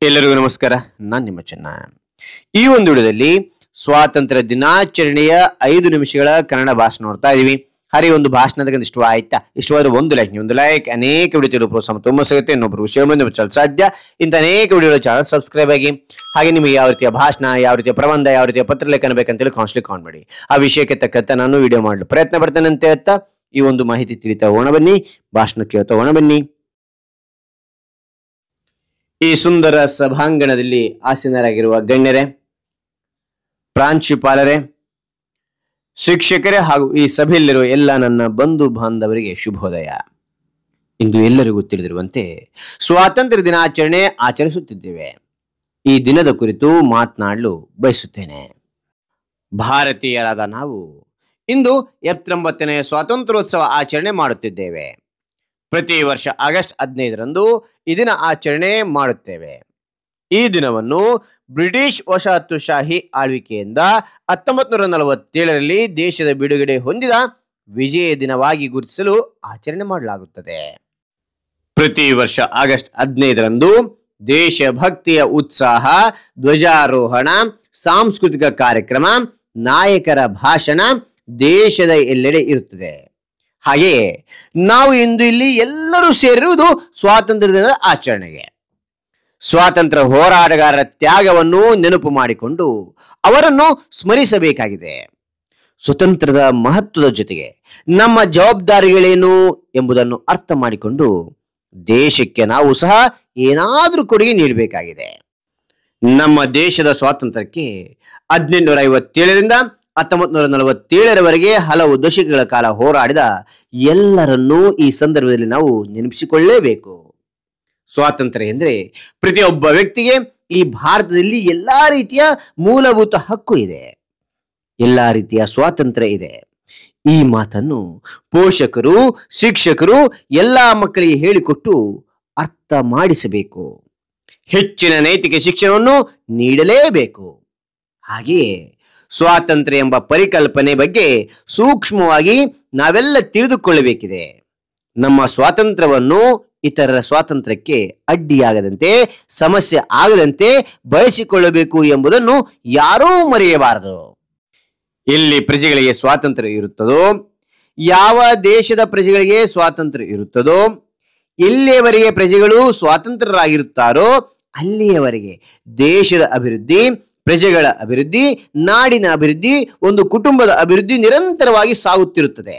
ಎಲ್ಲರಿಗೂ ನಮಸ್ಕಾರ. ನಾನು ನಿಮ್ಮ ಚೆನ್ನ. ಈ ಒಂದು ವಿಡಿಯೋದಲ್ಲಿ ಸ್ವಾತಂತ್ರ್ಯ ದಿನಾಚರಣೆಯ 5 ನಿಮಿಷಗಳ ಕನ್ನಡ ಭಾಷಣ ನೋಡ್ತಾ ಇದೀವಿ. ಹಾಗೆ ಒಂದು ಭಾಷಣದ ಇಷ್ಟ ಆಯ್ತಾ? ಇಷ್ಟವಾದ್ರೆ ಒಂದು ಲೈಕ್ ಅನೇಕ ವಿಡಿಯೋ ಪ್ರೋತ್ಸಾಹ ತುಂಬ ಸಿಗುತ್ತೆ. ಇನ್ನೊಬ್ರು ವಿಷಯ ಚಲ ಸಾಧ್ಯ. ಇಂಥ ಅನೇಕ ವಿಡಿಯೋಗಳ ಚಾನಲ್ ಸಬ್ಸ್ಕ್ರೈಬ್ ಆಗಿ. ಹಾಗೆ ನಿಮಗೆ ಯಾವ ರೀತಿಯ ಭಾಷಣ, ಯಾವ ರೀತಿಯ ಪ್ರಬಂಧ, ಯಾವ ರೀತಿಯ ಪತ್ರಲೇಖನ ಬೇಕಂತೇಳಿ ಕಾಮೆಂಟ್ ಮಾಡಿ. ಆ ವಿಷಯಕ್ಕೆ ತಕ್ಕಂತ ನಾನು ವಿಡಿಯೋ ಮಾಡಲು ಪ್ರಯತ್ನ ಪಡ್ತೇನೆ ಅಂತ ಹೇಳ್ತಾ ಈ ಒಂದು ಮಾಹಿತಿ ತಿಳಿತಾ ಹೋಗೋಣ ಬನ್ನಿ. ಭಾಷಣ ಕೇಳ್ತಾ ಹೋಗೋಣ ಬನ್ನಿ. ಈ ಸುಂದರ ಸಭಾಂಗಣದಲ್ಲಿ ಆಸೀನರಾಗಿರುವ ಗಣ್ಯರೇ, ಪ್ರಾಂಶುಪಾಲರೇ, ಶಿಕ್ಷಕರೇ ಹಾಗೂ ಈ ಸಭೆಯಲ್ಲಿರುವ ಎಲ್ಲ ನನ್ನ ಬಂಧು ಬಾಂಧವರಿಗೆ ಶುಭೋದಯ. ಇಂದು ಎಲ್ಲರಿಗೂ ತಿಳಿದಿರುವಂತೆ ಸ್ವಾತಂತ್ರ್ಯ ದಿನಾಚರಣೆ ಆಚರಿಸುತ್ತಿದ್ದೇವೆ. ಈ ದಿನದ ಕುರಿತು ಮಾತನಾಡಲು ಬಯಸುತ್ತೇನೆ. ಭಾರತೀಯರಾದ ನಾವು ಇಂದು 79ನೇ ಸ್ವಾತಂತ್ರ್ಯೋತ್ಸವ ಆಚರಣೆ ಮಾಡುತ್ತಿದ್ದೇವೆ. ಪ್ರತಿ ವರ್ಷ ಆಗಸ್ಟ್ 15ರಂದು ಈ ದಿನ ಆಚರಣೆ ಮಾಡುತ್ತೇವೆ. ಈ ದಿನವನ್ನು ಬ್ರಿಟಿಷ್ ವಸಾಹತುಶಾಹಿ ಆಳ್ವಿಕೆಯಿಂದ 1947ರಲ್ಲಿ ದೇಶದ ಬಿಡುಗಡೆ ಹೊಂದಿದ ವಿಜಯ ದಿನವಾಗಿ ಗುರುತಿಸಲು ಆಚರಣೆ ಮಾಡಲಾಗುತ್ತದೆ. ಪ್ರತಿ ವರ್ಷ ಆಗಸ್ಟ್ 15ರಂದು ದೇಶಭಕ್ತಿಯ ಉತ್ಸಾಹ, ಧ್ವಜಾರೋಹಣ, ಸಾಂಸ್ಕೃತಿಕ ಕಾರ್ಯಕ್ರಮ, ನಾಯಕರ ಭಾಷಣ ದೇಶದ ಎಲ್ಲೆಡೆ ಇರುತ್ತದೆ. ಹಾಗೆಯೇ ನಾವು ಇಂದು ಇಲ್ಲಿ ಎಲ್ಲರೂ ಸೇರಿರುವುದು ಸ್ವಾತಂತ್ರ್ಯ ದಿನದ ಆಚರಣೆಗೆ. ಸ್ವಾತಂತ್ರ್ಯ ಹೋರಾಟಗಾರರ ತ್ಯಾಗವನ್ನು ನೆನಪು ಮಾಡಿಕೊಂಡು ಅವರನ್ನು ಸ್ಮರಿಸಬೇಕಾಗಿದೆ. ಸ್ವತಂತ್ರದ ಮಹತ್ವದ ಜೊತೆಗೆ ನಮ್ಮ ಜವಾಬ್ದಾರಿಗಳೇನು ಎಂಬುದನ್ನು ಅರ್ಥ ಮಾಡಿಕೊಂಡು ದೇಶಕ್ಕೆ ನಾವು ಸಹ ಏನಾದರೂ ಕೊಡುಗೆ ನೀಡಬೇಕಾಗಿದೆ. ನಮ್ಮ ದೇಶದ ಸ್ವಾತಂತ್ರ್ಯಕ್ಕೆ 1857ರಿಂದ 1947ರವರೆಗೆ ಹಲವು ದಶಕಗಳ ಕಾಲ ಹೋರಾಡಿದ ಎಲ್ಲರನ್ನೂ ಈ ಸಂದರ್ಭದಲ್ಲಿ ನಾವು ನೆನಪಿಸಿಕೊಳ್ಳಲೇಬೇಕು. ಸ್ವಾತಂತ್ರ್ಯ ಎಂದರೆ ಪ್ರತಿಯೊಬ್ಬ ವ್ಯಕ್ತಿಗೆ ಈ ಭಾರತದಲ್ಲಿ ಎಲ್ಲಾ ರೀತಿಯ ಮೂಲಭೂತ ಹಕ್ಕು ಇದೆ, ಎಲ್ಲಾ ರೀತಿಯ ಸ್ವಾತಂತ್ರ್ಯ ಇದೆ. ಈ ಮಾತನ್ನು ಪೋಷಕರು, ಶಿಕ್ಷಕರು ಎಲ್ಲಾ ಮಕ್ಕಳಿಗೆ ಹೇಳಿಕೊಟ್ಟು ಅರ್ಥ ಮಾಡಿಸಬೇಕು. ಹೆಚ್ಚಿನ ನೈತಿಕ ಶಿಕ್ಷಣವನ್ನು ನೀಡಲೇಬೇಕು. ಹಾಗೆಯೇ ಸ್ವಾತಂತ್ರ್ಯ ಎಂಬ ಪರಿಕಲ್ಪನೆ ಬಗ್ಗೆ ಸೂಕ್ಷ್ಮವಾಗಿ ನಾವೆಲ್ಲ ತಿಳಿದುಕೊಳ್ಳಬೇಕಿದೆ. ನಮ್ಮ ಸ್ವಾತಂತ್ರ್ಯವನ್ನು ಇತರರ ಸ್ವಾತಂತ್ರ್ಯಕ್ಕೆ ಅಡ್ಡಿಯಾಗದಂತೆ, ಸಮಸ್ಯೆ ಆಗದಂತೆ ಬಳಸಿಕೊಳ್ಳಬೇಕು ಎಂಬುದನ್ನು ಯಾರೂ ಮರೆಯಬಾರದು. ಎಲ್ಲಿ ಪ್ರಜೆಗಳಿಗೆ ಸ್ವಾತಂತ್ರ್ಯ ಇರುತ್ತದೋ, ಯಾವ ದೇಶದ ಪ್ರಜೆಗಳಿಗೆ ಸ್ವಾತಂತ್ರ್ಯ ಇರುತ್ತದೋ, ಎಲ್ಲಿಯವರೆಗೆ ಪ್ರಜೆಗಳು ಸ್ವಾತಂತ್ರ್ಯರಾಗಿರುತ್ತಾರೋ ಅಲ್ಲಿಯವರೆಗೆ ದೇಶದ ಅಭಿವೃದ್ಧಿ, ಪ್ರಜೆಗಳ ಅಭಿವೃದ್ಧಿ, ನಾಡಿನ ಅಭಿವೃದ್ಧಿ, ಒಂದು ಕುಟುಂಬದ ಅಭಿವೃದ್ಧಿ ನಿರಂತರವಾಗಿ ಸಾಗುತ್ತಿರುತ್ತದೆ.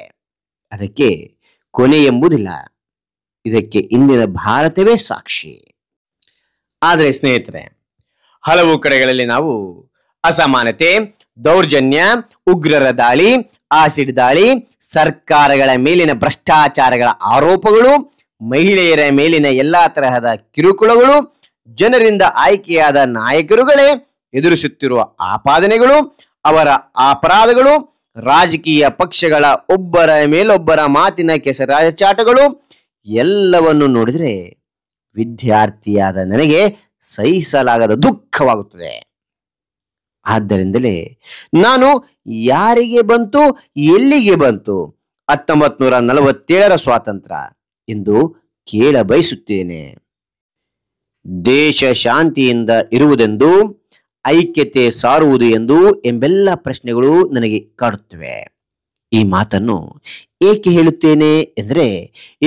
ಅದಕ್ಕೆ ಕೊನೆ ಎಂಬುದಿಲ್ಲ. ಇದಕ್ಕೆ ಇಂದಿನ ಭಾರತವೇ ಸಾಕ್ಷಿ. ಆದರೆ ಸ್ನೇಹಿತರೆ, ಹಲವು ಕಡೆಗಳಲ್ಲಿ ನಾವು ಅಸಮಾನತೆ, ದೌರ್ಜನ್ಯ, ಉಗ್ರರ ದಾಳಿ, ಆಸಿಡ್ ದಾಳಿ, ಸರ್ಕಾರಗಳ ಮೇಲಿನ ಭ್ರಷ್ಟಾಚಾರಗಳ ಆರೋಪಗಳು, ಮಹಿಳೆಯರ ಮೇಲಿನ ಎಲ್ಲಾ ತರಹದ ಕಿರುಕುಳಗಳು, ಜನರಿಂದ ಆಯ್ಕೆಯಾದ ನಾಯಕರುಗಳೇ ಎದುರಿಸುತ್ತಿರುವ ಆಪಾದನೆಗಳು, ಅವರ ಅಪರಾಧಗಳು, ರಾಜಕೀಯ ಪಕ್ಷಗಳ ಒಬ್ಬರ ಮೇಲೊಬ್ಬರ ಮಾತಿನ ಕೆಸರಾಚಾಟಗಳು ಎಲ್ಲವನ್ನು ನೋಡಿದರೆ ವಿದ್ಯಾರ್ಥಿಯಾದ ನನಗೆ ಸಹಿಸಲಾಗದ ದುಃಖವಾಗುತ್ತದೆ. ಆದ್ದರಿಂದಲೇ ನಾನು ಯಾರಿಗೆ ಬಂತು, ಎಲ್ಲಿಗೆ ಬಂತು 1947ರ ಸ್ವಾತಂತ್ರ್ಯ ಎಂದು ಕೇಳ ಬಯಸುತ್ತೇನೆ. ದೇಶ ಶಾಂತಿಯಿಂದ ಇರುವುದೆಂದು, ಐಕ್ಯತೆ ಸಾರುವುದು ಎಂದು ಎಂಬೆಲ್ಲ ಪ್ರಶ್ನೆಗಳು ನನಗೆ ಕಾಡುತ್ತವೆ. ಈ ಮಾತನ್ನು ಏಕೆ ಹೇಳುತ್ತೇನೆ ಎಂದರೆ,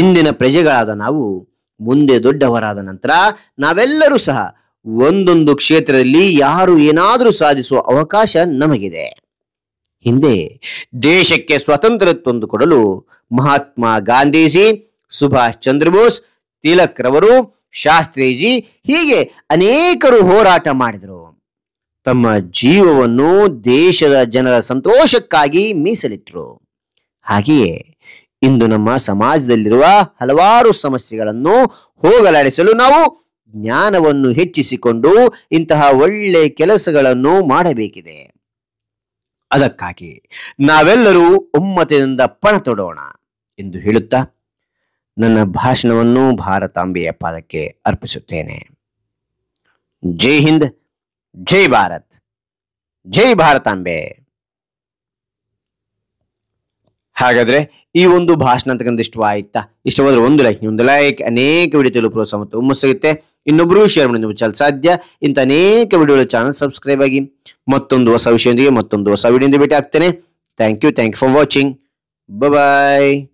ಇಂದಿನ ಪ್ರಜೆಗಳಾದ ನಾವು ಮುಂದೆ ದೊಡ್ಡವರಾದ ನಂತರ ನಾವೆಲ್ಲರೂ ಸಹ ಒಂದೊಂದು ಕ್ಷೇತ್ರದಲ್ಲಿ ಯಾರು ಏನಾದರೂ ಸಾಧಿಸುವ ಅವಕಾಶ ನಮಗಿದೆ. ಹಿಂದೆ ದೇಶಕ್ಕೆ ಸ್ವಾತಂತ್ರ್ಯ ತಂದುಕೊಡಲು ಮಹಾತ್ಮ ಗಾಂಧೀಜಿ, ಸುಭಾಷ್ ಚಂದ್ರ ಬೋಸ್, ತಿಲಕ್ ರವರು, ಶಾಸ್ತ್ರೀಜಿ ಹೀಗೆ ಅನೇಕರು ಹೋರಾಟ ಮಾಡಿದರು. ತಮ್ಮ ಜೀವವನ್ನು ದೇಶದ ಜನರ ಸಂತೋಷಕ್ಕಾಗಿ ಮೀಸಲಿಟ್ಟರು. ಹಾಗೆಯೇ ಇಂದು ನಮ್ಮ ಸಮಾಜದಲ್ಲಿರುವ ಹಲವಾರು ಸಮಸ್ಯೆಗಳನ್ನು ಹೋಗಲಾಡಿಸಲು ನಾವು ಜ್ಞಾನವನ್ನು ಹೆಚ್ಚಿಸಿಕೊಂಡು ಇಂತಹ ಒಳ್ಳೆಯ ಕೆಲಸಗಳನ್ನು ಮಾಡಬೇಕಿದೆ. ಅದಕ್ಕಾಗಿ ನಾವೆಲ್ಲರೂ ಒಮ್ಮತದಿಂದ ಪಣ ತೊಡೋಣ ಎಂದು ಹೇಳುತ್ತಾ ನನ್ನ ಭಾಷಣವನ್ನು ಭಾರತಾಂಬೆಯ ಪಾದಕ್ಕೆ ಅರ್ಪಿಸುತ್ತೇನೆ. ಜೈ ಹಿಂದ್, ಜೈ ಭಾರತ್, ಜೈ ಭಾರತಾಂಬೆ. ಹಾಗಾದ್ರೆ ಈ ಒಂದು ಭಾಷಣ ಅಂತಕ್ಕಂಥ ಇಷ್ಟವಾಯ್ತಾ? ಇಷ್ಟವಾದ್ರೆ ಒಂದು ಲೈಕ್, ಅನೇಕ ವಿಡಿಯೋ ಪ್ರೋತ್ಸಾಹ ಮತ್ತು ಹುಮ್ಮಸ್ಸು ಸಿಗುತ್ತೆ. ಇನ್ನೊಬ್ಬರು ಶೇರ್ ಮಾಡಿ ಮುಚ್ಚಲು ಸಾಧ್ಯ. ಇಂಥ ಅನೇಕ ವಿಡಿಯೋಗಳ ಚಾನಲ್ ಸಬ್ಸ್ಕ್ರೈಬ್ ಆಗಿ. ಮತ್ತೊಂದು ಹೊಸ ವಿಷಯದೊಂದಿಗೆ ಮತ್ತೊಂದು ಹೊಸ ವಿಡಿಯೋದಿಂದ ಭೇಟಿ ಆಗ್ತೇನೆ. Thank you for watching. Bye.